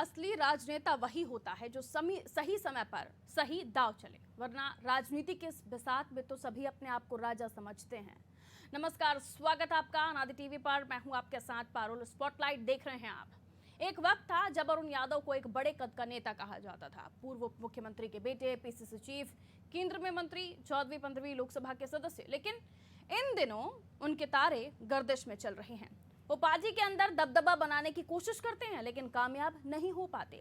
असली राजनेता वही होता है जो सही समय पर सही दाव चले, वरना राजनीति के इस बिसात में तो सभी अपने आप को राजा समझते हैं। नमस्कार, स्वागत है आपका अनादि टीवी पर। मैं हूं आपके साथ पारुल। स्पॉटलाइट देख रहे हैं आप। एक वक्त था जब अरुण यादव को एक बड़े कद का नेता कहा जाता था। पूर्व उप मुख्यमंत्री के बेटे, पीसीसी चीफ, केंद्र में मंत्री, 14वीं 15वीं लोकसभा के सदस्य। लेकिन इन दिनों उनके तारे गर्दिश में चल रहे हैं। वो पार्टी के अंदर दबदबा बनाने की कोशिश करते हैं, लेकिन कामयाब नहीं हो पाते।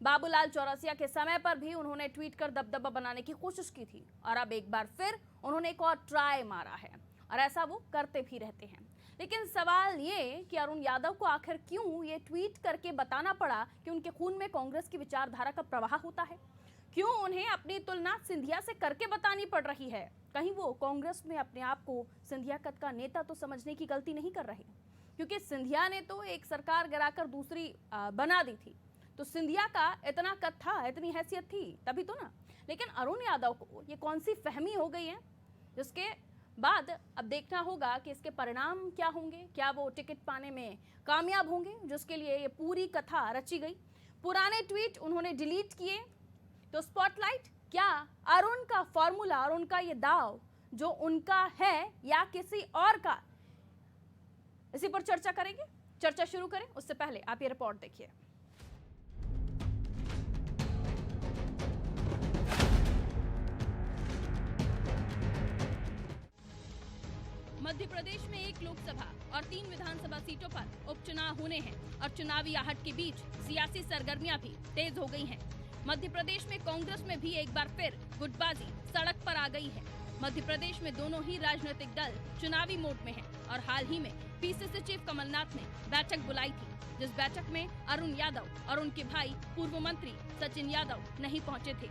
बाबूलाल चौरसिया के समय पर भी उन्होंने ट्वीट कर दबदबा बनाने की कोशिश की थी, और अब एक बार फिर उन्होंने एक और ट्राई मारा है, और ऐसा वो करते भी रहते हैं। लेकिन सवाल ये कि अरुण यादव को आखिर क्यों ये ट्वीट करके बताना पड़ा कि उनके खून में कांग्रेस की विचारधारा का प्रवाह होता है? क्यों उन्हें अपनी तुलना सिंधिया से करके बतानी पड़ रही है? कहीं वो कांग्रेस में अपने आप को सिंधिया कद का नेता तो समझने की गलती नहीं कर रहे? क्योंकि सिंधिया ने तो एक सरकार गिराकर दूसरी बना दी थी, तो सिंधिया का इतना कद था, इतनी हैसियत थी तभी तो ना। लेकिन अरुण यादव को ये कौन सी फहमी हो गई है, जिसके बाद अब देखना होगा कि इसके परिणाम क्या होंगे। क्या वो टिकट पाने में कामयाब होंगे, जिसके लिए ये पूरी कथा रची गई। पुराने ट्वीट उन्होंने डिलीट किए। तो स्पॉटलाइट, क्या अरुण का फॉर्मूला, अरुण का ये दाव जो उनका है या किसी और का, इसी पर चर्चा करेंगे। चर्चा शुरू करें उससे पहले आप ये रिपोर्ट देखिए। मध्य प्रदेश में 1 लोकसभा और 3 विधानसभा सीटों पर उपचुनाव होने हैं, और चुनावी आहट के बीच सियासी सरगर्मियां भी तेज हो गई हैं। मध्य प्रदेश में कांग्रेस में भी एक बार फिर गुटबाजी सड़क पर आ गई है। मध्य प्रदेश में दोनों ही राजनीतिक दल चुनावी मोड में हैं, और हाल ही में पीसीसी चीफ कमलनाथ ने बैठक बुलाई थी, जिस बैठक में अरुण यादव और उनके भाई पूर्व मंत्री सचिन यादव नहीं पहुंचे थे।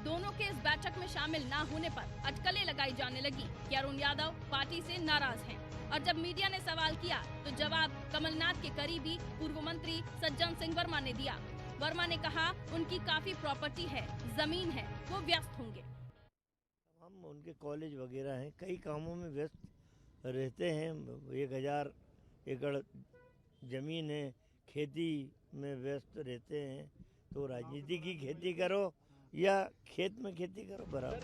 दोनों के इस बैठक में शामिल न होने पर अटकलें लगाई जाने लगी कि अरुण यादव पार्टी से नाराज हैं। और जब मीडिया ने सवाल किया तो जवाब कमलनाथ के करीबी पूर्व मंत्री सज्जन सिंह वर्मा ने दिया। वर्मा ने कहा उनकी काफी प्रॉपर्टी है, जमीन है, वो व्यस्त होंगे। हम उनके कॉलेज वगैरह हैं, कई कामों में व्यस्त रहते हैं। 1000 एकड़ जमीन है, खेती में व्यस्त रहते हैं। तो राजनीति की खेती करो या खेत में खेती करो, बराबर।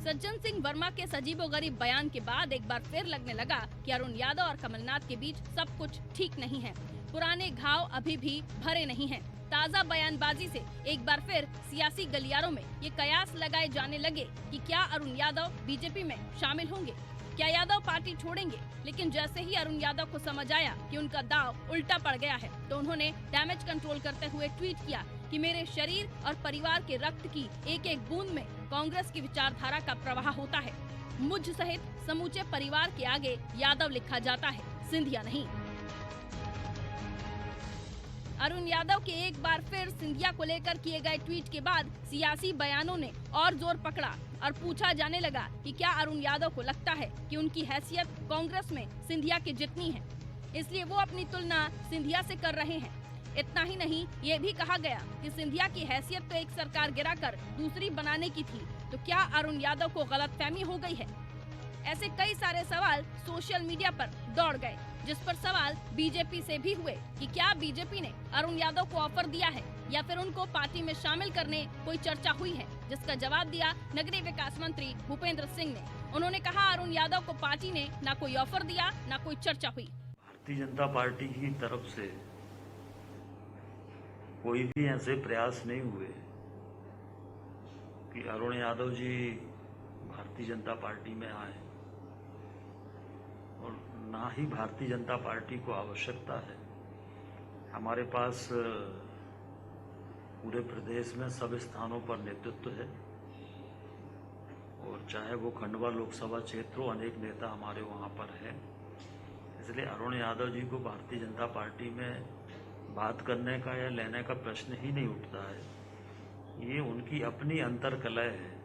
सज्जन सिंह वर्मा के सजीबोगरीब बयान के बाद एक बार फिर लगने लगा कि अरुण यादव और कमलनाथ के बीच सब कुछ ठीक नहीं है। पुराने घाव अभी भी भरे नहीं हैं। ताज़ा बयानबाजी से एक बार फिर सियासी गलियारों में ये कयास लगाए जाने लगे कि क्या अरुण यादव बीजेपी में शामिल होंगे, क्या यादव पार्टी छोड़ेंगे। लेकिन जैसे ही अरुण यादव को समझ आया कि उनका दाव उल्टा पड़ गया है, तो उन्होंने डैमेज कंट्रोल करते हुए ट्वीट किया कि मेरे शरीर और परिवार के रक्त की एक एक बूंद में कांग्रेस की विचारधारा का प्रवाह होता है। मुझ सहित समूचे परिवार के आगे यादव लिखा जाता है, सिंधिया नहीं। अरुण यादव के एक बार फिर सिंधिया को लेकर किए गए ट्वीट के बाद सियासी बयानों ने और जोर पकड़ा, और पूछा जाने लगा कि क्या अरुण यादव को लगता है कि उनकी हैसियत कांग्रेस में सिंधिया की जितनी है, इसलिए वो अपनी तुलना सिंधिया से कर रहे हैं। इतना ही नहीं, ये भी कहा गया कि सिंधिया की हैसियत तो एक सरकार गिराकर दूसरी बनाने की थी, तो क्या अरुण यादव को गलतफहमी हो गई है? ऐसे कई सारे सवाल सोशल मीडिया पर दौड़ गए, जिस पर सवाल बीजेपी से भी हुए कि क्या बीजेपी ने अरुण यादव को ऑफर दिया है या फिर उनको पार्टी में शामिल करने कोई चर्चा हुई है, जिसका जवाब दिया नगरीय विकास मंत्री भूपेंद्र सिंह ने। उन्होंने कहा अरुण यादव को पार्टी ने न कोई ऑफर दिया, न कोई चर्चा हुई। भारतीय जनता पार्टी की तरफ से कोई भी ऐसे प्रयास नहीं हुए कि अरुण यादव जी भारतीय जनता पार्टी में आए, और ना ही भारतीय जनता पार्टी को आवश्यकता है। हमारे पास पूरे प्रदेश में सब स्थानों पर नेतृत्व है, और चाहे वो खंडवा लोकसभा क्षेत्र हो, अनेक नेता हमारे वहां पर हैं। इसलिए अरुण यादव जी को भारतीय जनता पार्टी में बात करने का या लेने का प्रश्न ही नहीं उठता है। ये उनकी अपनी अंतर्कलह है।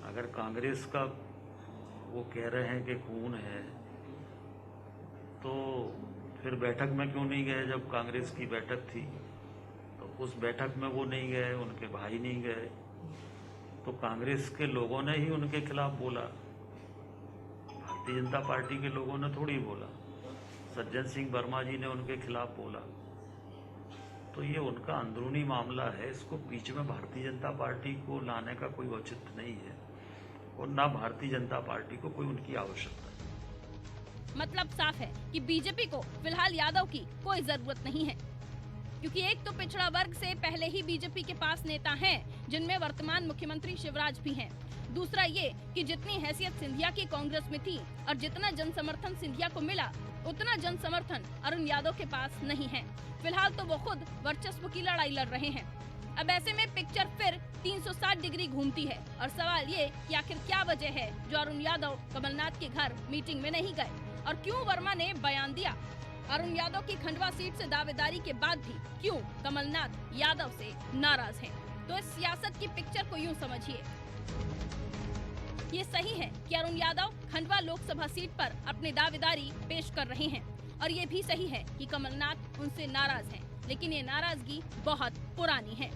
अगर कांग्रेस का वो कह रहे हैं कि खून है, तो फिर बैठक में क्यों नहीं गए? जब कांग्रेस की बैठक थी तो उस बैठक में वो नहीं गए, उनके भाई नहीं गए, तो कांग्रेस के लोगों ने ही उनके खिलाफ बोला, भारतीय जनता पार्टी के लोगों ने थोड़ी बोला। सज्जन सिंह वर्मा जी ने उनके खिलाफ बोला। तो ये उनका अंदरूनी मामला है। इसको बीच में भारतीय जनता पार्टी को लाने का कोई औचित्य नहीं है और ना भारतीय जनता पार्टी को कोई उनकी आवश्यकता है। मतलब साफ है कि बीजेपी को फिलहाल यादव की कोई जरूरत नहीं है, क्योंकि एक तो पिछड़ा वर्ग से पहले ही बीजेपी के पास नेता हैं, जिनमें वर्तमान मुख्यमंत्री शिवराज भी हैं। दूसरा ये कि जितनी हैसियत सिंधिया की कांग्रेस में थी और जितना जन समर्थन सिंधिया को मिला, उतना जन समर्थन अरुण यादव के पास नहीं है। फिलहाल तो वो खुद वर्चस्व की लड़ाई लड़ रहे हैं। अब ऐसे में पिक्चर फिर 360 डिग्री घूमती है और सवाल ये कि आखिर क्या वजह है जो अरुण यादव कमलनाथ के घर मीटिंग में नहीं गए और क्यों वर्मा ने बयान दिया। अरुण यादव की खंडवा सीट से दावेदारी के बाद भी क्यों कमलनाथ यादव से नाराज हैं। तो इस सियासत की पिक्चर को यूं समझिए, ये सही है कि अरुण यादव खंडवा लोकसभा सीट पर अपनी दावेदारी पेश कर रहे हैं और ये भी सही है कि कमलनाथ उनसे नाराज हैं, लेकिन ये नाराजगी बहुत पुरानी है।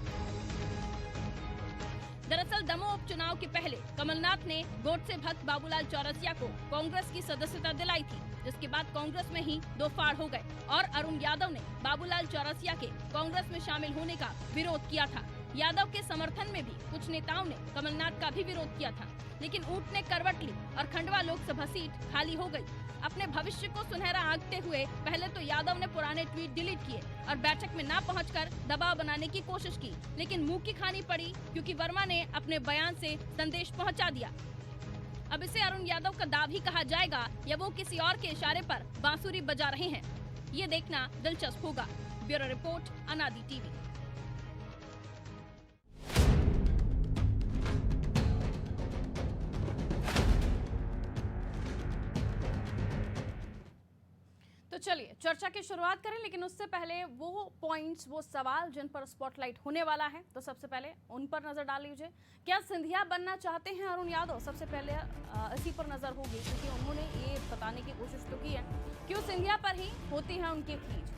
दरअसल दमोह उपचुनाव के पहले कमलनाथ ने गोडसे भक्त बाबूलाल चौरसिया को कांग्रेस की सदस्यता दिलाई थी, जिसके बाद कांग्रेस में ही दो फाड़ हो गए और अरुण यादव ने बाबूलाल चौरसिया के कांग्रेस में शामिल होने का विरोध किया था। यादव के समर्थन में भी कुछ नेताओं ने कमलनाथ का भी विरोध किया था, लेकिन ऊंट ने करवट ली और खंडवा लोकसभा सीट खाली हो गई। अपने भविष्य को सुनहरा आंकते हुए पहले तो यादव ने पुराने ट्वीट डिलीट किए और बैठक में ना पहुंचकर दबाव बनाने की कोशिश की, लेकिन मुंह की खानी पड़ी क्योंकि वर्मा ने अपने बयान से संदेश पहुंचा दिया। अब इसे अरुण यादव का दाव ही कहा जाएगा या वो किसी और के इशारे पर बांसुरी बजा रहे हैं, ये देखना दिलचस्प होगा। ब्यूरो रिपोर्ट, अनादि टीवी। तो चलिए चर्चा की शुरुआत करें, लेकिन उससे पहले वो पॉइंट्स, वो सवाल जिन पर स्पॉटलाइट होने वाला है, तो सबसे पहले उन पर नजर डाल लीजिए। क्या सिंधिया बनना चाहते हैं अरुण यादव? सबसे पहले इसी पर नजर होगी, क्योंकि उन्होंने ये बताने की कोशिश तो की है क्यों सिंधिया पर ही होती है उनकी खींच।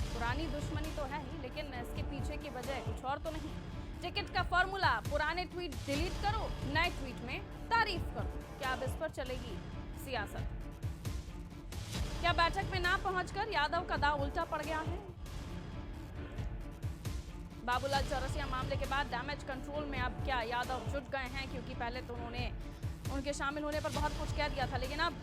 पुरानी दुश्मनी तो है ही, लेकिन इसके पीछे की वजह कुछ और तो नहीं। टिकट का फॉर्मूला, पुराने ट्वीट डिलीट करो, नए ट्वीट में तारीफ करो। क्या अब इस पर चलेगी सियासत? क्या बैठक में ना पहुंचकर यादव का दांव उल्टा पड़ गया है? बाबूलाल चौरसिया मामले के बाद डैमेज कंट्रोल में अब क्या यादव जुट गए हैं? क्योंकि पहले तो उन्होंने उनके शामिल होने पर बहुत कुछ कह दिया था, लेकिन अब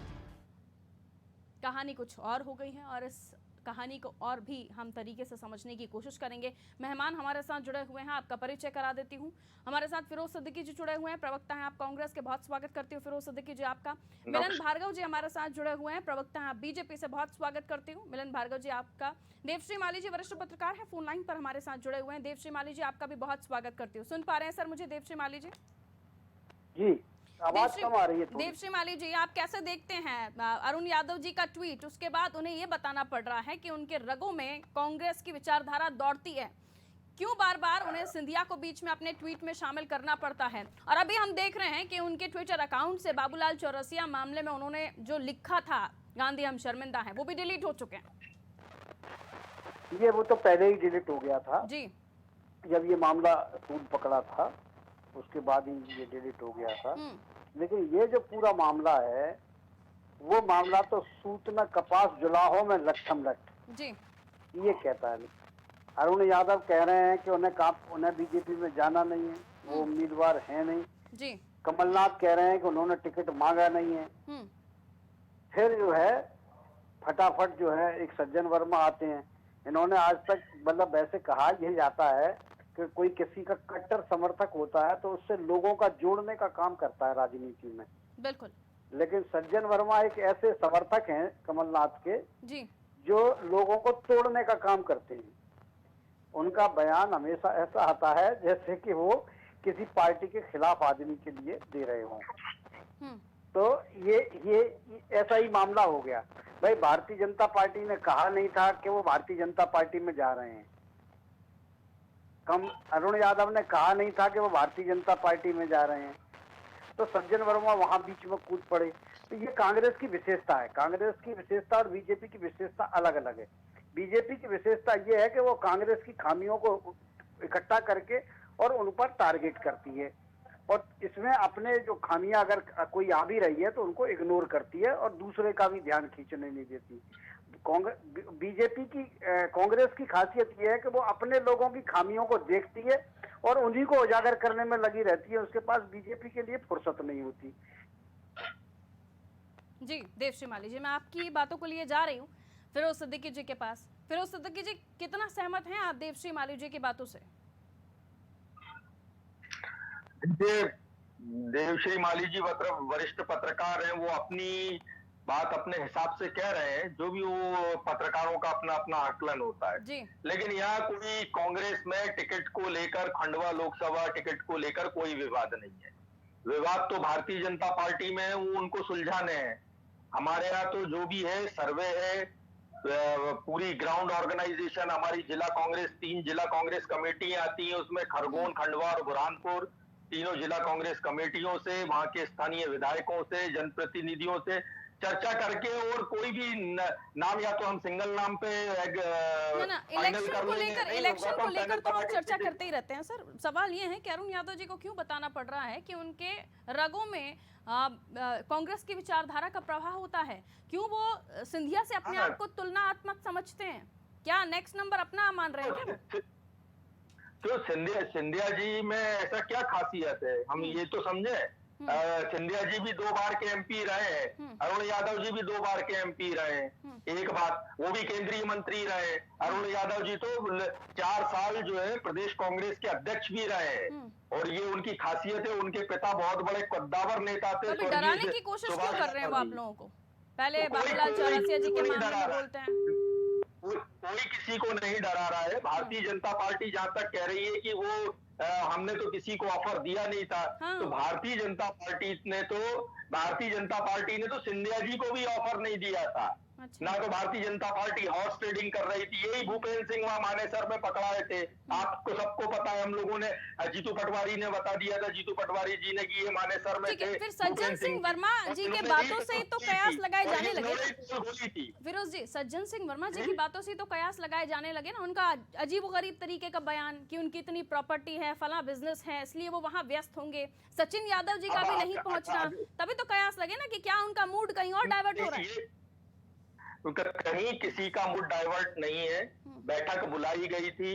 कहानी कुछ और हो गई है और इस कहानी को और भी हम तरीके से समझने की कोशिश करेंगे। मेहमान हमारे साथ जुड़े हुए हैं, आपका परिचय करा देती हूँ। हमारे साथ फिरोज सिद्दीकी जी जुड़े हुए हैं, प्रवक्ता हैं आप कांग्रेस के। बहुत स्वागत करती हूँ फिरोज सिद्दीकी जी आपका। मिलन भार्गव जी हमारे साथ जुड़े हुए हैं, प्रवक्ता हैं आप बीजेपी से। बहुत स्वागत करती हूँ मिलन भार्गव जी आपका। देवश्री माली जी वरिष्ठ पत्रकार है, फोन लाइन पर हमारे साथ जुड़े हुए हैं। देवश्री माली जी आपका भी बहुत स्वागत करती हूँ। सुन पा रहे हैं सर मुझे देवश्री माली जी? जी, आवाज कम आ रही है। देवश्री माली जी, आप कैसे देखते हैं अरुण यादव जी का ट्वीट? उसके बाद उन्हें ये बताना पड़ रहा है कि उनके रगों में कांग्रेस की विचारधारा दौड़ती है। क्यों बार बार उन्हें सिंधिया को बीच में अपने ट्वीट में शामिल करना पड़ता है? और अभी हम देख रहे हैं कि उनके ट्विटर अकाउंट से बाबूलाल चौरसिया मामले में उन्होंने जो लिखा था, गांधी हम शर्मिंदा हैं, वो भी डिलीट हो चुके हैं। ये वो तो पहले ही डिलीट हो गया था जी, जब ये मामला सूद पकड़ा था, उसके बाद ही ये डिलीट हो गया था। लेकिन ये जो पूरा मामला है, वो मामला तो सूत में कपास जुलाहो में लट्ठम लट जी, ये कहता है। अरुण यादव कह रहे हैं कि उन्हें बीजेपी में जाना नहीं है, वो उम्मीदवार है नहीं जी। कमलनाथ कह रहे हैं कि उन्होंने टिकट मांगा नहीं है। फिर जो है फटाफट जो है एक सज्जन वर्मा आते हैं। इन्होंने आज तक मतलब ऐसे कहा यही जाता है कि कोई किसी का कट्टर समर्थक होता है तो उससे लोगों का जोड़ने का काम करता है राजनीति में। बिल्कुल। लेकिन सज्जन वर्मा एक ऐसे समर्थक हैं कमलनाथ के जी, जो लोगों को तोड़ने का काम करते हैं। उनका बयान हमेशा ऐसा आता है जैसे कि वो किसी पार्टी के खिलाफ आदमी के लिए दे रहे हों। तो ये ऐसा ही मामला हो गया। भाई भारतीय जनता पार्टी ने कहा नहीं था कि वो भारतीय जनता पार्टी में जा रहे हैं। अरुण यादव ने कहा नहीं था कि वो भारतीय जनता पार्टी में जा रहे हैं। तो सज्जन वर्मा वहां बीच में कूद पड़े। तो ये कांग्रेस की विशेषता है। कांग्रेस की विशेषता और बीजेपी की विशेषता अलग अलग है। बीजेपी की विशेषता ये है कि वो कांग्रेस की खामियों को इकट्ठा करके और उन पर टारगेट करती है। और इसमें अपने जो खामियां अगर कोई आ भी रही है तो उनको इग्नोर करती है और दूसरे का भी ध्यान खींचने नहीं देती। बीजेपी की कांग्रेस की खासियत यह है कि वो अपने लोगों की खामियों को देखती है और उन्हीं को उजागर करने में लगी रहती है। उसके पास बीजेपी के लिए फुर्सत नहीं होती। जी देवश्री माली जी, मैं आपकी बातों को लिए जा रही हूँ फिरोज सिद्दीकी जी के पास। फिरोज सिद्दीकी जी, कितना सहमत हैं आप देवश्री माली जी की बातों से? देवश्री माली जी मतलब वरिष्ठ पत्रकार हैं, वो अपनी बात अपने हिसाब से कह रहे हैं, जो भी वो पत्रकारों का अपना अपना आकलन होता है जी। लेकिन यहाँ कोई कांग्रेस में टिकट को लेकर, खंडवा लोकसभा टिकट को लेकर कोई विवाद नहीं है। विवाद तो भारतीय जनता पार्टी में है, वो उनको सुलझाने हैं। हमारे यहाँ तो जो भी है सर्वे है, पूरी ग्राउंड ऑर्गेनाइजेशन, हमारी जिला कांग्रेस 3 जिला कांग्रेस कमेटियां आती हैं, उसमें खरगोन, खंडवा और बुरहानपुर तीनों जिला कांग्रेस कमेटियों से, वहां के स्थानीय विधायकों से, जनप्रतिनिधियों से चर्चा करके, और कोई भी नाम या तो हम सिंगल नाम पे ना इलेक्शन को लेकर तो हम चर्चा करते ही रहते हैं सर। सवाल ये है कि अरुण यादव जी को क्यों बताना पड़ रहा है कि उनके रगों में कांग्रेस की विचारधारा का प्रभाव होता है? क्यों वो सिंधिया से अपने आप को तुलनात्मक समझते हैं? क्या नेक्स्ट नंबर अपना मान रहे हैं क्या? तो सिंधिया जी में ऐसा क्या खासियत है, हम ये तो समझे। सिंधिया जी भी 2 बार के एमपी रहे हैं, अरुण यादव जी भी 2 बार के एमपी रहे हैं, एक बात, वो भी केंद्रीय मंत्री रहे। अरुण यादव जी तो 4 साल जो है प्रदेश कांग्रेस के अध्यक्ष भी रहे हैं, और ये उनकी खासियत है। उनके पिता बहुत बड़े कद्दावर नेता थे। तो डराने की कोशिश क्यों कर रहे हैं वो आप लोगों को? पहले बाबूलाल चौरसिया जी के मामले में बोलते हैं। कोई किसी को नहीं डरा रहा है। भारतीय जनता पार्टी जहां तक कह रही है कि वो हमने तो किसी को ऑफर दिया नहीं था, तो भारतीय जनता पार्टी ने तो सिंधिया जी को भी ऑफर नहीं दिया था। ना तो Bharatiya Janata party horse trading कर रही थी। यही भूपेंद्र सिंह वहां मानेसर में पकड़ाए थे, आपको सबको पता है। हम लोगों ने, जीतू पटवारी ने बता दिया था, जीतू पटवारी जी ने, कि ये मानेसर में थे। फिर सज्जन सिंह वर्मा जी के बातों से तो कयास लगाए जाने लगे। फिरोज जी, सज्जन सिंह वर्मा जी की बातों से तो कयास लगाए जाने लगे ना। उनका अजीबोगरीब तरीके का बयान कि उनकी इतनी प्रॉपर्टी है, फला बिजनेस है, इसलिए वो वहां व्यस्त होंगे। सचिन यादव जी का भी नहीं पहुंचना, तभी तो कयास लगे ना कि क्या उनका मूड कहीं और डाइवर्ट हो रहा है। कहीं किसी का मूड डाइवर्ट नहीं है। बैठक बुलाई गई थी,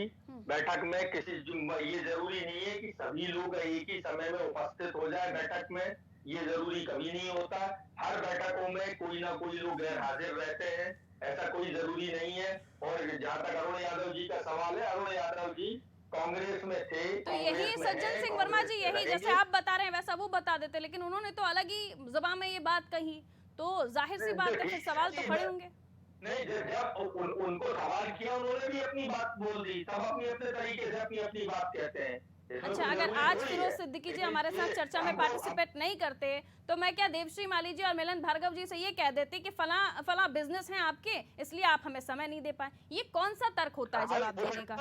बैठक में ये जरूरी नहीं है कि सभी लोग एक ही समय में उपस्थित हो जाए बैठक में, ये जरूरी कभी नहीं होता। हर बैठकों में कोई ना कोई लोग गैर हाजिर रहते हैं, ऐसा कोई जरूरी नहीं है। और जहां तक अरुण यादव जी का सवाल है, अरुण यादव जी कांग्रेस में थे, तो यही सज्जन सिंह वर्मा जी, यही जैसे आप बता रहे हैं वैसा वो बता देते, लेकिन उन्होंने तो अलग ही जुबान में ये बात कही, तो जाहिर सी बात है फिर सवाल तो खड़े होंगे। नहीं, जब उनको सवाल किया, उन्होंने भी अपनी बात बोल दी। सब अपने अपने तरीके से अपनी बात कहते हैं। अच्छा, अगर आज फिरोज सिद्दीकी जी हमारे साथ चर्चा में पार्टिसिपेट नहीं करते तो मैं क्या देवश्री माली जी और मिलन भार्गव जी से ये कह देती कि फला बिजनेस है आपके, इसलिए आप हमें समय नहीं दे पाए? ये कौन सा तर्क होता है जवाब देने का?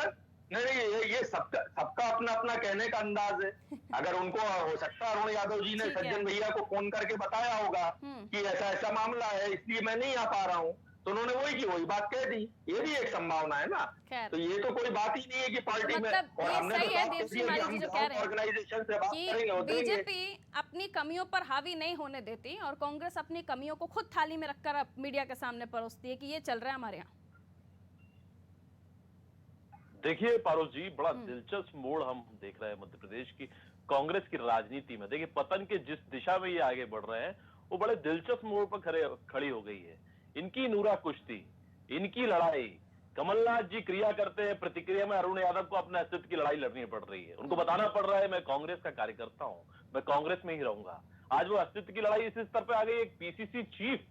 नहीं, ये सबका अपना अपना कहने का अंदाज है। अगर उनको हो सकता है अरुण यादव जी ने सज्जन भैया को फोन करके बताया होगा कि ऐसा ऐसा मामला है, इसलिए मैं नहीं आ पा रहा हूँ, तो उन्होंने वही बात कह दी। ये भी एक संभावना है ना। तो ये तो कोई बात ही नहीं है कि पार्टी में, और हमने सही है देवश्री माली जी जो कह रहे हैं ऑर्गेनाइजेशन से बात करेंगे। बीजेपी अपनी कमियों पर हावी नहीं होने देती और कांग्रेस अपनी कमियों को खुद थाली में रखकर मीडिया के सामने परोसती है कि ये चल रहा है हमारे यहाँ। देखिए पारोस जी, बड़ा दिलचस्प मोड़ हम देख रहे हैं मध्य प्रदेश की कांग्रेस की राजनीति में। देखिए, पतन के जिस दिशा में ये आगे बढ़ रहे हैं वो बड़े दिलचस्प मोड़ पर खड़ी हो गई है। इनकी नूरा कुश्ती, इनकी लड़ाई, कमलनाथ जी क्रिया करते हैं, प्रतिक्रिया में अरुण यादव को अपने अस्तित्व की लड़ाई लड़नी पड़ रही है। उनको बताना पड़ रहा है मैं कांग्रेस का कार्यकर्ता हूं, मैं कांग्रेस में ही रहूंगा। आज वो अस्तित्व की लड़ाई इस स्तर पे आ गई। एक पीसीसी चीफ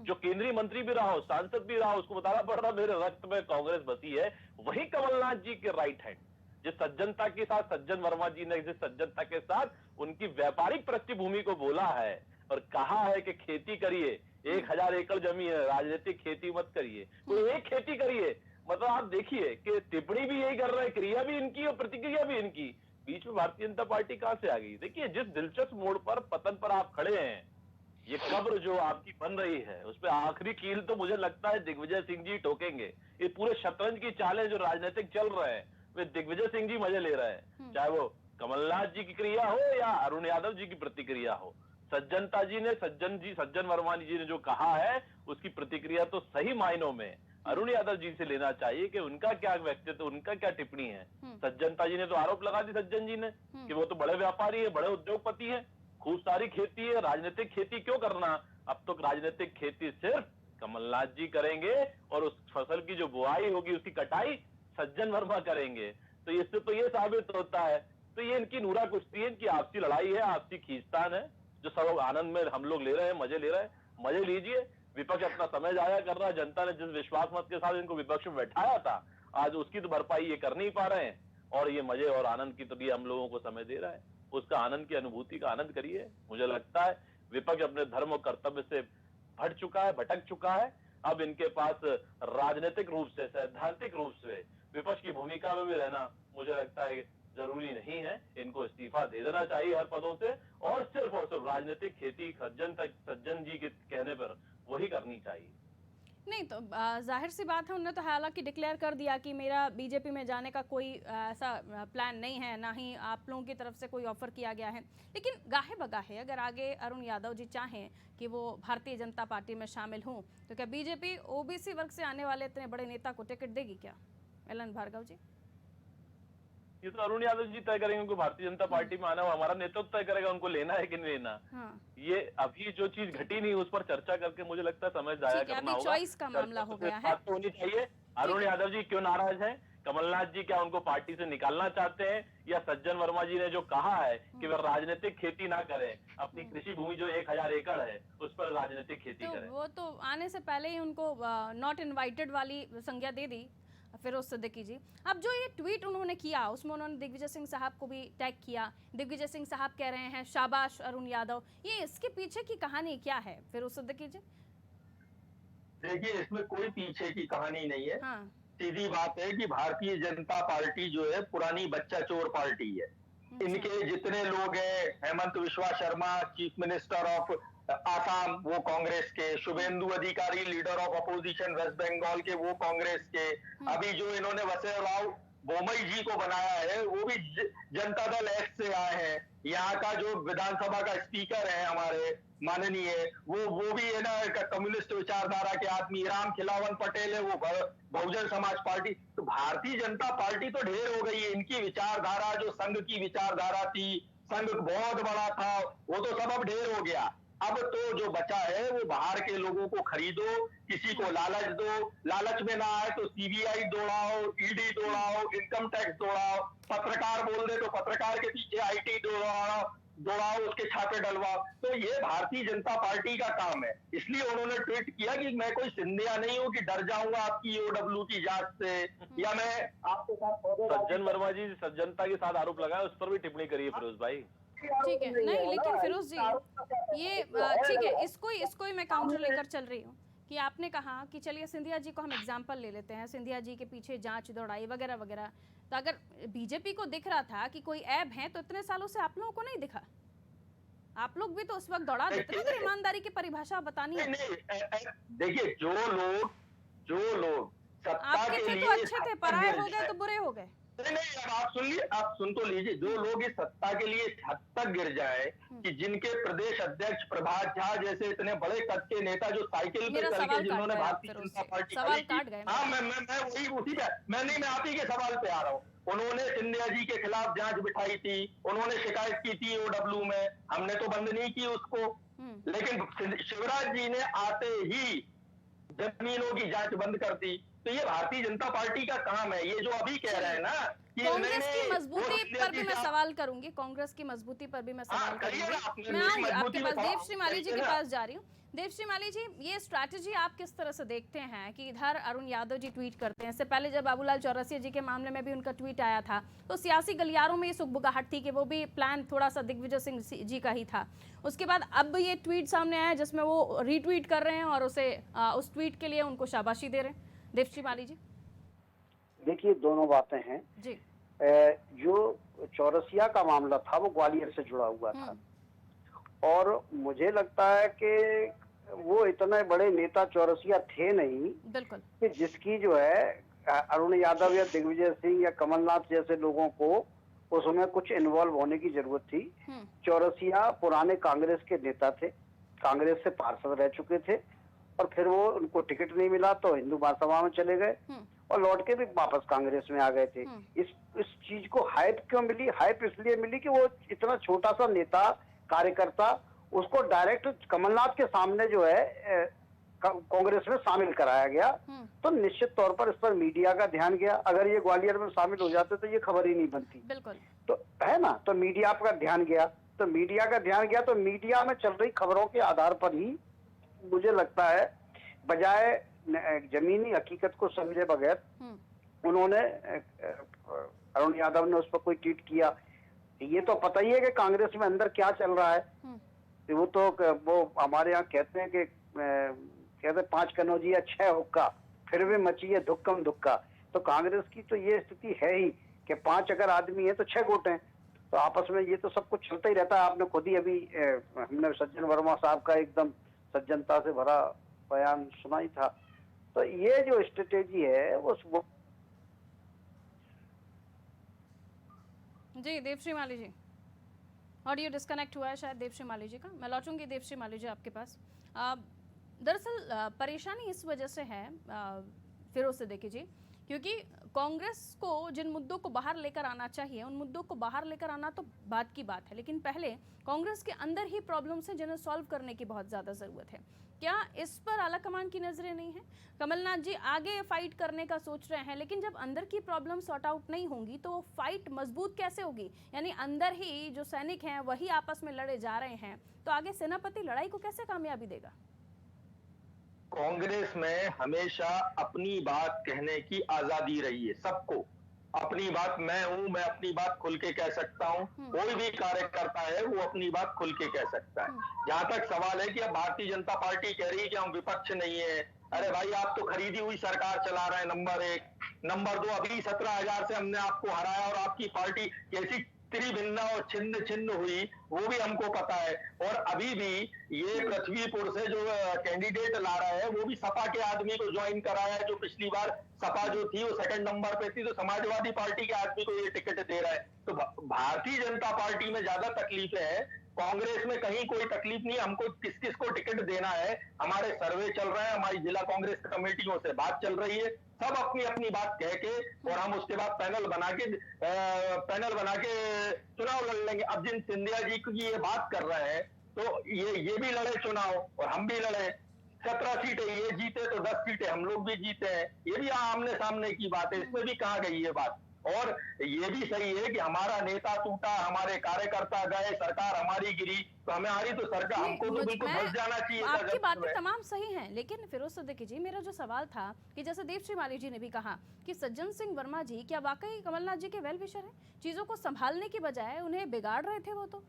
जो केंद्रीय मंत्री भी रहा हो, सांसद भी रहा हो, उसको बताना पड़ रहा मेरे रक्त में कांग्रेस बसी है। वही कमलनाथ जी के राइट हैंड, जिस सज्जनता के साथ सज्जन वर्मा जी ने जिस सज्जनता के साथ उनकी व्यापारिक पृष्ठभूमि को बोला है और कहा है कि खेती करिए, 1000 एकड़ जमीन है, राजनीतिक खेती मत करिए, कोई एक खेती करिए। मतलब आप देखिए कि टिप्पणी भी यही कर रहे हैं, क्रिया भी इनकी और प्रतिक्रिया भी इनकी। बीच में भारतीय जनता पार्टी कहां से आ गई? देखिए, जिस दिलचस्प मोड़ पर, पतन पर आप खड़े हैं, ये कब्र जो आपकी बन रही है उस पर आखिरी कील तो मुझे लगता है दिग्विजय सिंह जी ठोकेंगे। ये पूरे शतरंज की चालें जो राजनीतिक चल रहे हैं वे दिग्विजय सिंह जी मजे ले रहे हैं, चाहे वो कमलनाथ जी की क्रिया हो या अरुण यादव जी की प्रतिक्रिया हो, सज्जन वर्मा जी ने जो कहा है उसकी प्रतिक्रिया तो सही मायनों में अरुण यादव जी से लेना चाहिए कि उनका क्या व्यक्तित्व, उनका क्या टिप्पणी है। सज्जनता जी ने तो आरोप लगा दी सज्जन जी ने कि वो तो बड़े व्यापारी है, बड़े उद्योगपति है, खूब सारी खेती है, राजनीतिक खेती क्यों करना। अब तो राजनीतिक खेती सिर्फ कमलनाथ जी करेंगे और उस फसल की जो बुआई होगी उसकी कटाई सज्जन वर्मा करेंगे। तो इससे तो ये साबित होता है, तो ये इनकी नूरा कुश्ती है, इनकी आपसी लड़ाई है, आपसी खींचतान है, जो सब आनंद में हम लोग ले रहे हैं, मजे ले रहे हैं। मजे लीजिए, विपक्ष अपना समय जाया कर रहा है। जनता ने जिस विश्वास मत के साथ इनको विपक्ष में बैठाया था, आज उसकी तो भरपाई ये कर नहीं पा रहे हैं, और ये मजे और आनंद की तो भी हम लोगों को समय दे रहा है। उसका आनंद की अनुभूति का आनंद करिए। मुझे लगता है विपक्ष अपने धर्म और कर्तव्य से भटक चुका है। अब इनके पास राजनीतिक रूप से, सैद्धांतिक रूप से विपक्ष की भूमिका में भी रहना मुझे लगता है जरूरी नहीं है। इनको इस्तीफा दे देना चाहिए हर पदों से, और सिर्फ राजनीतिक खेती सज्जन जी के कहने पर वही करनी चाहिए। नहीं तो जाहिर सी बात है, उन्होंने तो हालांकि डिक्लेयर कर दिया कि मेरा बीजेपी में जाने का कोई ऐसा प्लान नहीं है, ना ही आप लोगों की तरफ से कोई ऑफर किया गया है। लेकिन गाहे बगाहे अगर आगे अरुण यादव जी चाहें कि वो भारतीय जनता पार्टी में शामिल हों, तो क्या बीजेपी ओबीसी वर्ग से आने वाले इतने बड़े नेता को टिकट देगी क्या? एलन भार्गव जी, ये तो अरुण यादव जी तय करेंगे उनको भारतीय जनता पार्टी में आना, हमारा नेतृत्व तय करेगा उनको लेना है कि नहीं लेना। हाँ। ये अभी जो चीज घटी नहीं उस पर चर्चा करके मुझे लगता है समय जाया करना होगा। चॉइस का मामला हो गया है, तो होनी चाहिए। अरुण यादव जी क्यों नाराज हैं? कमलनाथ जी क्या उनको पार्टी से निकालना चाहते हैं, या सज्जन वर्मा जी ने जो कहा है कि वे राजनीतिक खेती ना करें, अपनी कृषि भूमि जो 1000 एकड़ है उस पर राजनीतिक खेती करें। वो तो आने से पहले ही उनको नॉट इनवाइटेड वाली संज्ञा दे दी फिरोज सिद्दीकी जी। अब जो ये ट्वीट उन्होंने किया उसमें उन्होंने दिग्विजय सिंह साहब को भी टैग किया। दिग्विजय सिंह साहब कह रहे हैं शाबाश अरुण यादव, ये इसके पीछे की कहानी क्या है फिरोज सिद्दीकी जी? देखिए, इसमें कोई पीछे की कहानी नहीं है। हाँ। सीधी बात है कि भारतीय जनता पार्टी जो है पुरानी बच्चा चोर पार्टी है। इनके जितने लोग हैं, Hemant Biswa Sharma chief minister of Assam वो कांग्रेस के, Suvendu Adhikari leader of opposition West Bengal के वो कांग्रेस के, अभी जो इन्होंने वसुंधरा बोमई जी को बनाया है वो भी जनता दल एस से आए हैं। यहाँ का जो विधानसभा का स्पीकर है हमारे माननीय, वो भी है ना कम्युनिस्ट विचारधारा के आदमी। राम खिलावन पटेल है, वो बहुजन समाज पार्टी। तो भारतीय जनता पार्टी तो ढेर हो गई है। इनकी विचारधारा जो संघ की विचारधारा थी, संघ बहुत बड़ा था, वो तो सब अब ढेर हो गया। अब तो जो बचा है वो बाहर के लोगों को खरीदो, किसी को लालच दो, लालच में ना आए तो सीबीआई दौड़ाओ, ईडी दौड़ाओ, इनकम टैक्स दौड़ाओ, पत्रकार बोल दे तो पत्रकार के पीछे आईटी दौड़ाओ, उसके छापे डलवाओ। तो ये भारतीय जनता पार्टी का काम है। इसलिए उन्होंने ट्वीट किया कि मैं कोई सिंधिया नहीं हूं कि डर जाऊंगा आपकी ईओडब्ल्यू की जांच से, या मैं आपके साथ। सज्जन वर्मा जी सज्जनता के साथ आरोप लगाया, उस पर भी टिप्पणी करिए फिरोज भाई। ठीक है, नहीं लेकिन फिरोज जी ये ठीक है, इसको ही मैं काउंटर लेकर चल रही हूँ कि आपने कहा कि चलिए सिंधिया जी को हम एग्जाम्पल ले लेते हैं, सिंधिया जी के पीछे जांच दौड़ाई वगैरह वगैरह। तो अगर बीजेपी को दिख रहा था कि कोई ऐब है तो इतने सालों से आप लोगों को नहीं दिखा? आप लोग भी तो उस वक्त दौड़ा देते ना, ईमानदारी की परिभाषा बतानी है। देखिए, जो लोग आपके थे तो अच्छे थे, पराये हो गए तो बुरे हो गए। नहीं, अब आप सुन लीजिए, आप सुन तो लीजिए। जो लोग इस सत्ता के लिए हद तक गिर जाए कि जिनके प्रदेश अध्यक्ष प्रभात झा जैसे इतने बड़े कद के नेता जो साइकिल पे चल के जिन्होंने भारतीय जनता पार्टी खड़ी की, हाँ मैं वही उसी पे मैं आप ही के सवाल पे आ रहा हूँ। उन्होंने सिंधिया जी के खिलाफ जांच बिठाई थी, उन्होंने शिकायत की थी ईओडब्ल्यू में, हमने तो बंद नहीं की उसको। लेकिन शिवराज जी ने आते ही जमीनों की जांच बंद कर दी। तो ये भारतीय जनता पार्टी का काम है। ये जो अभी कह रहे हैं ना कि कांग्रेस की मजबूती पर भी मैं सवाल करूंगी, कांग्रेस की मजबूती पर भी मैं सवाल करूंगी। मैं आऊंगी आपके पास, देवश्री माली जी के पास जा रही हूँ। देवश्री माली जी, ये स्ट्रैटेजी आप किस तरह से देखते हैं कि इधर अरुण यादव जी ट्वीट करते हैं? इससे पहले जब बाबूलाल चौरसिया जी के मामले में भी उनका ट्वीट आया था तो सियासी गलियारों में ये सुगबुगाहट थी कि वो भी प्लान थोड़ा सा दिग्विजय सिंह जी का ही था। उसके बाद अब ये ट्वीट सामने आया जिसमें वो रीट्वीट कर रहे हैं और उस ट्वीट के लिए उनको शाबाशी दे रहे हैं। देवश्री माली जी, देखिए दोनों बातें हैं जी। जो चौरसिया का मामला था वो ग्वालियर से जुड़ा हुआ था, और मुझे लगता है कि वो इतने बड़े नेता चौरसिया थे नहीं, बिल्कुल, कि जिसकी जो है अरुण यादव या दिग्विजय सिंह या कमलनाथ जैसे लोगों को उसमें कुछ इन्वॉल्व होने की जरूरत थी। चौरसिया पुराने कांग्रेस के नेता थे, कांग्रेस से पार्षद रह चुके थे, और फिर वो उनको टिकट नहीं मिला तो हिंदू महासभा में चले गए और लौट के भी वापस कांग्रेस में आ गए थे। इस चीज को हाइप क्यों मिली? हाइप इसलिए मिली कि वो इतना छोटा सा नेता कार्यकर्ता, उसको डायरेक्ट कमलनाथ के सामने जो है कांग्रेस में शामिल कराया गया। तो निश्चित तौर पर इस पर मीडिया का ध्यान गया। अगर ये ग्वालियर में शामिल हो जाते तो ये खबर ही नहीं बनती। बिल्कुल। तो है ना, तो मीडिया का ध्यान गया, तो मीडिया में चल रही खबरों के आधार पर ही मुझे लगता है, बजाय जमीनी हकीकत को समझे बगैर उन्होंने, अरुण यादव ने उस पर कोई ट्वीट किया। ये तो पता ही है कि कांग्रेस में अंदर क्या चल रहा है। वो हमारे यहाँ कहते हैं कि कहते 5 कनौजिया 6 हुक्का, फिर भी मची है धुक्कम धुक्का। तो कांग्रेस की तो ये स्थिति है ही कि 5 अगर आदमी है तो 6 गुट हैं, तो आपस में ये तो सब कुछ चलता ही रहता है। आपने खुद ही अभी हमने सज्जन वर्मा साहब का एकदम सज्जनता से भरा बयान सुना ही था। तो ये जो स्ट्रेटेजी है वो जी देवश्री माली जी, ऑडियो डिस्कनेक्ट हुआ है शायद देवश्री माली जी का। मैं लौटूंगी देवश्री माली जी आपके पास। दरअसल परेशानी इस वजह से है फिरोज सिद्दीकी जी, क्योंकि कांग्रेस को जिन मुद्दों को बाहर लेकर आना चाहिए उन मुद्दों को बाहर लेकर आना तो बात की बात है, लेकिन पहले कांग्रेस के अंदर ही प्रॉब्लम्स हैं जिन्हें सॉल्व करने की बहुत ज़्यादा ज़रूरत है। क्या इस पर आला कमान की नज़रें नहीं है? कमलनाथ जी आगे फाइट करने का सोच रहे हैं, लेकिन जब अंदर की प्रॉब्लम सॉर्ट आउट नहीं होंगी तो फाइट मजबूत कैसे होगी? यानी अंदर ही जो सैनिक हैं वही आपस में लड़े जा रहे हैं, तो आगे सेनापति लड़ाई को कैसे कामयाबी देगा? कांग्रेस में हमेशा अपनी बात कहने की आजादी रही है सबको। अपनी बात मैं अपनी बात खुल के कह सकता हूँ। कोई भी कार्यकर्ता है वो अपनी बात खुल के कह सकता है। जहां तक सवाल है कि अब भारतीय जनता पार्टी कह रही है कि हम विपक्ष नहीं है, अरे भाई आप तो खरीदी हुई सरकार चला रहे हैं, नंबर 1। नंबर 2, अभी 17,000 से हमने आपको हराया और आपकी पार्टी कैसी त्रिभिन्ना और छिन्न छिन्न हुई वो भी हमको पता है। और अभी भी ये पृथ्वीपुर से जो कैंडिडेट ला रहा है वो भी सपा के आदमी को ज्वाइन कराया है, जो पिछली बार सपा जो थी वो 2nd नंबर पे थी, तो समाजवादी पार्टी के आदमी को ये टिकट दे रहा है। तो भारतीय जनता पार्टी में ज्यादा तकलीफें हैं, कांग्रेस में कहीं कोई तकलीफ नहीं। हमको किस किस को टिकट देना है, हमारे सर्वे चल रहे हैं, हमारी जिला कांग्रेस कमेटियों से बात चल रही है, सब अपनी अपनी बात कह के, और हम उसके बाद पैनल बना के चुनाव लड़ लेंगे। अब जिन सिंधिया जी की ये बात कर रहे हैं तो ये भी लड़े चुनाव और हम भी लड़े। 17 सीटें ये जीते तो 10 सीटें हम लोग भी जीते हैं, ये भी आमने सामने की बात है, इसमें भी कहाँ गई ये बात। और ये भी सही है कि हमारा नेता टूटा, हमारे कार्यकर्ता गए, सरकार हमारी गिरी, तो हमारी तो सरकार, हमको तो बिल्कुल फंस जाना चाहिए। आपकी बातें तमाम सही हैं, लेकिन फिरोज सिद्दीकी जी, मेरा जो सवाल था कि जैसे देवश्री माली जी ने भी कहा कि सज्जन सिंह वर्मा जी क्या वाकई कमलनाथ जी के वेल विशर हैं? चीजों को संभालने की बजाय उन्हें बिगाड़ रहे थे वो। तो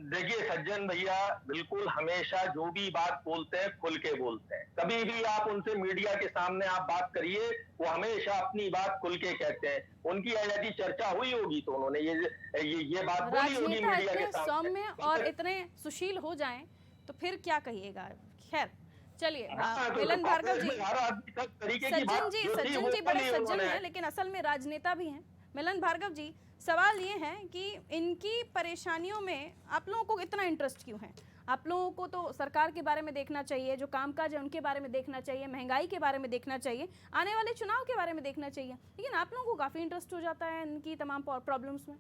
देखिए सज्जन भैया बिल्कुल हमेशा जो भी बात बोलते हैं खुल के बोलते हैं। कभी भी आप उनसे मीडिया के सामने आप बात करिए, वो हमेशा अपनी बात खुल के कहते हैं। उनकी यदि चर्चा हुई होगी तो उन्होंने ये बात बोली होगी मीडिया के सामने। सौम्य और इतने सुशील हो जाएं तो फिर क्या कहिएगा। खैर चलिए, मिलन भार्गव जी, सज्जन जी बड़े सज्जन हैं लेकिन असल में राजनेता भी हैं। मिलन भार्गव जी, सवाल ये है कि इनकी परेशानियों में आप लोगों को इतना इंटरेस्ट क्यों है? आप लोगों को तो सरकार के बारे में देखना चाहिए, जो कामकाज है उनके बारे में देखना चाहिए, महंगाई के बारे में देखना चाहिए, आने वाले चुनाव के बारे में देखना चाहिए, लेकिन आप लोगों को काफ़ी इंटरेस्ट हो जाता है इनकी तमाम प्रॉब्लम्स में।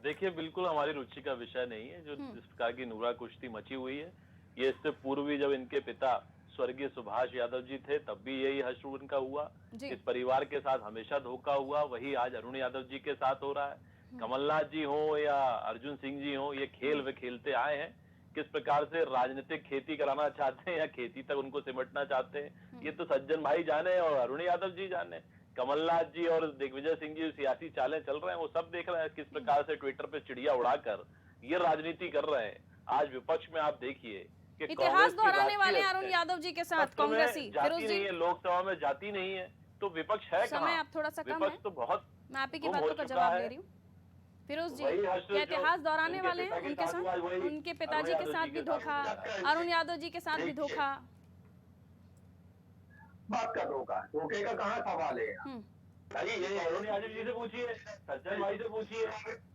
देखिए बिल्कुल हमारी रुचि का विषय नहीं है। जो जिस प्रकार की नूरा कुश्ती मची हुई है, ये इससे पूर्व भी जब इनके पिता स्वर्गीय सुभाष यादव जी थे तब भी यही हश्र उनका हुआ। इस परिवार के साथ हमेशा धोखा हुआ, वही आज अरुण यादव जी के साथ हो रहा है। कमलनाथ जी हो या अर्जुन सिंह जी हो, ये खेल वे खेलते आए हैं। किस प्रकार से राजनीतिक खेती कराना चाहते हैं या खेती तक उनको सिमटना चाहते हैं, ये तो सज्जन भाई जाने और अरुण यादव जी जाने। कमलनाथ जी और दिग्विजय सिंह जी सियासी चालें चल रहे हैं, वो सब देख रहे हैं किस प्रकार से ट्विटर पे चिड़िया उड़ाकर ये राजनीति कर रहे हैं। आज विपक्ष में आप देखिए, इतिहास दोहराने वाले अरुण यादव जी के साथ कांग्रेसी फिरोज जी लोकसभा में जाती नहीं है, तो विपक्ष है कहां? समय आप थोड़ा सा कम है, तो बहुत मैं आप ही की बातों का जवाब दे रही हूँ। फिरोज जी क्या इतिहास दोहराने वाले हैं? उनके साथ, उनके पिताजी के साथ भी धोखा, अरुण यादव जी के साथ भी धोखा। बात का धोखा, धोखे का कहाँ सवाल है? भाई ये अरुण यादव जी से पूछिए, सज्जन भाई से पूछिए,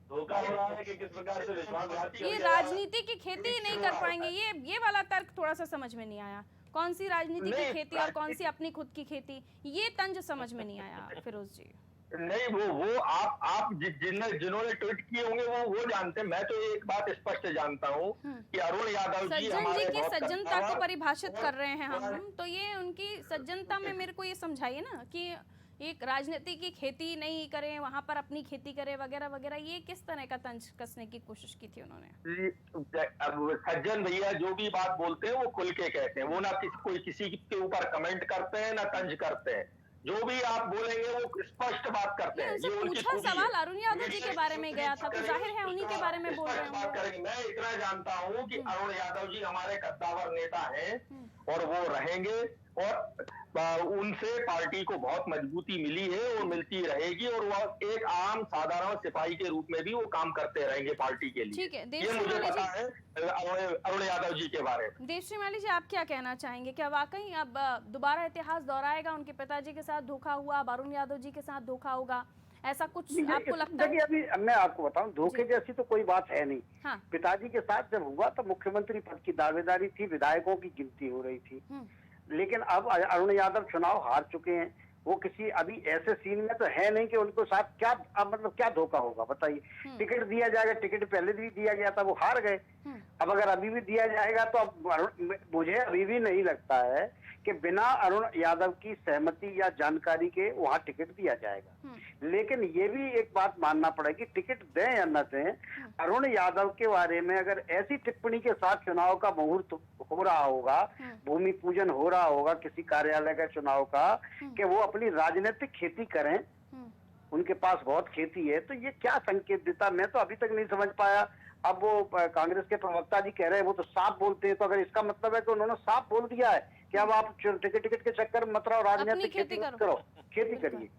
धोखा हो रहा है कि किस प्रकार से विश्वासघात किया ये जा रहा है। राजनीति की खेती ही नहीं कर पाएंगे, ये वाला तर्क थोड़ा सा समझ में नहीं आया। कौन सी राजनीति की खेती और कौन सी अपनी खुद की खेती, ये तंज समझ में नहीं आया फिरोज जी। नहीं, वो आप जिन्होंने ट्वीट किए होंगे वो जानते हैं। मैं तो एक बात स्पष्ट जानता हूँ कि अरुण यादव जी सज्जन हमारे जी की बहुत सज्जनता को कद्दावर परिभाषित कर रहे हैं हम, तो ये उनकी सज्जनता में मेरे को ये समझाइए ना कि एक राजनीति की खेती नहीं करें, वहां पर अपनी खेती करें वगैरह वगैरह, ये किस तरह का तंज कसने की कोशिश की थी उन्होंने? अब सज्जन भैया जो भी बात बोलते हैं वो खुल के कहते हैं, वो ना कोई किसी के ऊपर कमेंट करते हैं ना तंज करते हैं। जो भी आप बोलेंगे वो स्पष्ट बात करते हैं। उनसे पूछा सवाल अरुण यादव जी के बारे में गया था, तो जाहिर है उन्हीं के बारे में बोल रहे हैं। मैं इतना जानता हूँ कि अरुण यादव जी हमारे कद्दावर नेता हैं और वो रहेंगे, और उनसे पार्टी को बहुत मजबूती मिली है और मिलती रहेगी, और वो एक आम साधारण सिपाही के रूप में भी वो काम करते रहेंगे पार्टी के लिए। ठीक है, ये मुझे पता है अरुण यादव जी के बारे में। देवश्री माली जी, आप क्या कहना चाहेंगे? क्या वाकई अब दोबारा इतिहास दोहराएगा? उनके पिताजी के साथ धोखा हुआ, अब अरुण यादव जी के साथ धोखा होगा, ऐसा कुछ आपको लगता है? देखिए, अभी मैं आपको बताऊं, धोखे जैसी तो कोई बात है नहीं। हाँ। पिताजी के साथ जब हुआ तो मुख्यमंत्री पद की दावेदारी थी, विधायकों की गिनती हो रही थी, लेकिन अब अरुण यादव चुनाव हार चुके हैं। वो किसी अभी ऐसे सीन में तो है नहीं कि उनको साथ क्या मतलब क्या धोखा होगा, बताइए। टिकट दिया जाएगा, टिकट पहले भी दिया गया था, वो हार गए। अब अगर अभी भी दिया जाएगा तो अब मुझे अभी भी नहीं लगता है कि बिना अरुण यादव की सहमति या जानकारी के वहां टिकट दिया जाएगा। लेकिन ये भी एक बात मानना पड़ेगी, टिकट दें या न दें, अरुण यादव के बारे में अगर ऐसी टिप्पणी के साथ चुनाव का मुहूर्त हो रहा होगा, भूमि पूजन हो रहा होगा किसी कार्यालय का चुनाव का, कि वो अपनी राजनीतिक खेती करें, उनके पास बहुत खेती है, तो ये क्या संकेत देता, मैं तो अभी तक नहीं समझ पाया। अब वो कांग्रेस के प्रवक्ता जी कह रहे हैं, वो तो साफ बोलते हैं, तो अगर इसका मतलब है कि उन्होंने साफ बोल दिया है कि अब आप टिकट के चक्कर में मत रहो, राजनीतिक खेती करो, खेती करिए,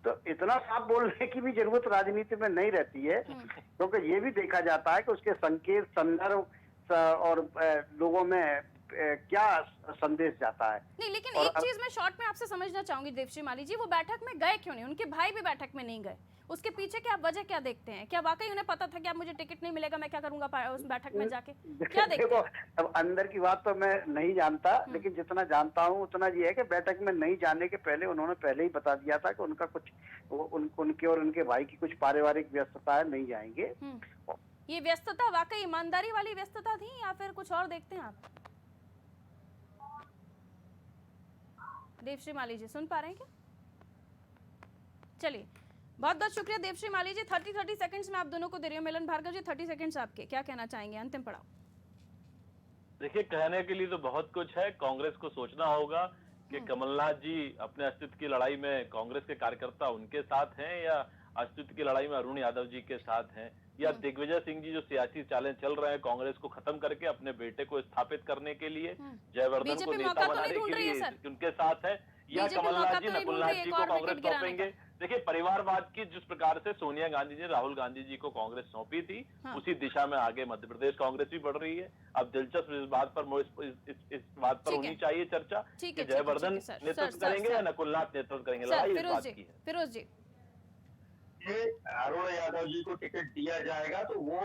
तो इतना साफ बोलने की भी जरूरत राजनीति में नहीं रहती है, क्योंकि ये भी देखा जाता है कि उसके संकेत, संदर्भ और लोगों में क्या संदेश जाता है। नहीं, लेकिन एक चीज मैं शॉर्ट में आपसे समझना चाहूंगी देवश्री माली जी, वो बैठक में गए क्यों नहीं? उनके भाई भी बैठक में नहीं गए, उसके पीछे क्या वजह क्या देखते हैं? क्या वाकई उन्हें पता था कि अब मुझे टिकट नहीं मिलेगा, मैं क्या करूंगा उस बैठक में जाके? क्या देखते हैं? अब अंदर की बात तो मैं नहीं जानता, लेकिन जितना जानता हूँ उतना ये है कि बैठक में नहीं जाने के पहले उन्होंने पहले ही बता दिया था कि उनका कुछ उनके और उनके भाई की कुछ पारिवारिक व्यस्तता है, नहीं जाएंगे। ये व्यस्तता वाकई ईमानदारी वाली व्यस्तता थी या फिर कुछ और देखते हैं आप? देवश्री माली जी सुन पा रहे हैं क्या? चलिए, बहुत बहुत शुक्रिया देवश्री माली जी। 30 सेकंड्स में आप दोनों को दे रही हूँ। मिलन भार्गव जी, 30 सेकंड्स आपके, क्या कहना चाहेंगे? अंतिम पड़ाव। देखिए, कहने के लिए तो बहुत कुछ है। कांग्रेस को सोचना होगा कि कमलनाथ जी अपने अस्तित्व की लड़ाई में कांग्रेस के कार्यकर्ता उनके साथ हैं, या अस्तित्व की लड़ाई में अरुण यादव जी के साथ हैं, या दिग्विजय सिंह जी जो सियासी चालें चल रहे हैं कांग्रेस को खत्म करके अपने बेटे को स्थापित करने के लिए, जयवर्धन को नेता बनाने के लिए उनके साथ है, या कमलनाथ जी नकुलनाथ जी को कांग्रेस सौंपेंगे। देखिए, परिवारवाद की जिस प्रकार से सोनिया गांधी जी राहुल गांधी जी को कांग्रेस सौंपी थी, उसी दिशा में आगे मध्य प्रदेश कांग्रेस भी बढ़ रही है। अब दिलचस्प इस बात पर होनी चाहिए चर्चा कि जयवर्धन नेतृत्व करेंगे या नकुलनाथ नेतृत्व करेंगे। लड़ाई इस बात की है। फिरोज जी, अरुण यादव जी को टिकट दिया जाएगा तो वो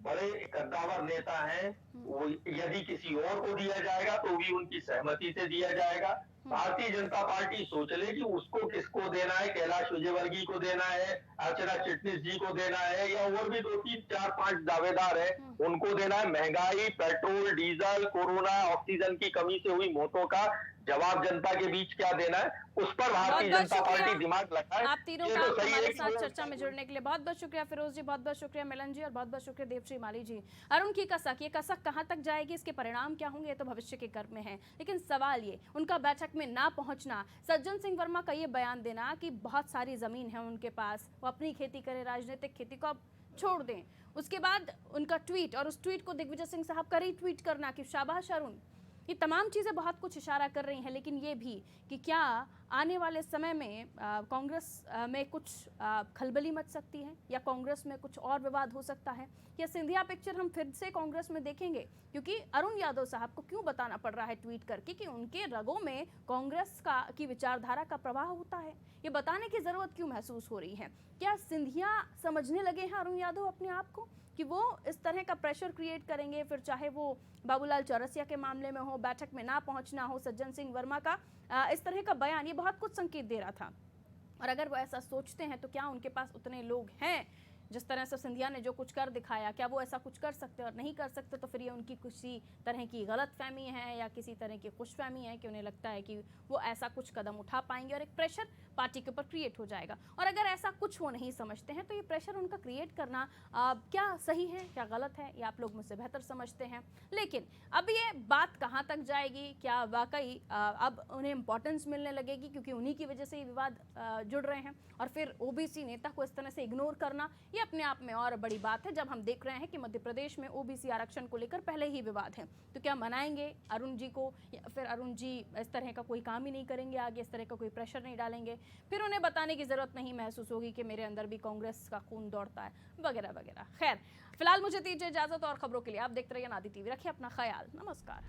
बड़े कद्दावर नेता हैं, वो यदि किसी और को दिया जाएगा तो भी उनकी सहमति से दिया जाएगा। भारतीय जनता पार्टी सोच ले कि उसको किसको देना है, कैलाश विजयवर्गीय को देना है, अर्चना चिटनिस जी को देना है, या और भी 2, 3, 4, 5 दावेदार है, उनको देना है। महंगाई, पेट्रोल, डीजल, कोरोना, ऑक्सीजन की कमी से हुई मौतों का जवाब जनता के बीच क्या देना है, उस पर भारतीय जनता पार्टी दिमाग लगाए। आप तीनों का हमारे साथ चर्चा में जुड़ने के लिए बहुत बहुत शुक्रिया फिरोज जी, बहुत बहुत शुक्रिया मिलन जी, और बहुत बहुत शुक्रिया देवश्री माली जी। अरुण की कसक, ये कसक कहां तक जाएगी, इसके परिणाम क्या होंगे, ये तो भविष्य के कर्म में है, लेकिन सवाल ये उनका बैठक में ना पहुंचना, सज्जन सिंह वर्मा का ये बयान देना कि बहुत सारी जमीन है उनके पास, वो अपनी खेती करें, राजनीतिक खेती को अब छोड़ दें, उसके बाद उनका ट्वीट और उस ट्वीट को दिग्विजय सिंह साहब का रीट्वीट करना कि शाबाश अरुण, ये तमाम चीज़ें बहुत कुछ इशारा कर रही हैं, लेकिन ये भी कि क्या आने वाले समय में कांग्रेस में कुछ खलबली मच सकती है, या कांग्रेस में कुछ और विवाद हो सकता है, या सिंधिया पिक्चर हम फिर से कांग्रेस में देखेंगे? क्योंकि अरुण यादव साहब को क्यों बताना पड़ रहा है ट्वीट करके कि उनके रगों में कांग्रेस की विचारधारा का प्रवाह होता है? ये बताने की ज़रूरत क्यों महसूस हो रही है? क्या सिंधिया समझने लगे हैं अरुण यादव अपने आप को कि वो इस तरह का प्रेशर क्रिएट करेंगे, फिर चाहे वो बाबूलाल चौरसिया के मामले में हो, बैठक में ना पहुंचना हो, सज्जन सिंह वर्मा का इस तरह का बयान, ये बहुत कुछ संकेत दे रहा था। और अगर वो ऐसा सोचते हैं तो क्या उनके पास उतने लोग हैं? जिस तरह से सिंधिया ने जो कुछ कर दिखाया, क्या वो ऐसा कुछ कर सकते हैं? और नहीं कर सकते तो फिर ये उनकी किसी तरह की गलत फहमी है या किसी तरह की खुशफहमी है कि उन्हें लगता है कि वो ऐसा कुछ कदम उठा पाएंगे और एक प्रेशर पार्टी के ऊपर क्रिएट हो जाएगा। और अगर ऐसा कुछ वो नहीं समझते हैं तो ये प्रेशर उनका क्रिएट करना क्या सही है, क्या गलत है, ये आप लोग मुझसे बेहतर समझते हैं। लेकिन अब ये बात कहाँ तक जाएगी? क्या वाकई अब उन्हें इंपॉर्टेंस मिलने लगेगी क्योंकि उन्हीं की वजह से ये विवाद जुड़ रहे हैं, और फिर ओबीसी नेता को इस तरह से इग्नोर करना, ये अपने आप में और बड़ी बात है। जब हम देख रहे हैं कि मध्य प्रदेश में ओबीसी आरक्षण को लेकर पहले ही विवाद है, तो क्या मनाएंगे अरुण जी को, या फिर अरुण जी इस तरह का कोई काम ही नहीं करेंगे आगे, इस तरह का कोई प्रेशर नहीं डालेंगे? फिर उन्हें बताने की जरूरत नहीं महसूस होगी कि मेरे अंदर भी कांग्रेस का खून दौड़ता है, वगैरह वगैरह। खैर, फिलहाल मुझे दीजिए इजाजत, और खबरों के लिए आप देखते रहिए अनादि टीवी। रखिए अपना ख्याल। नमस्कार।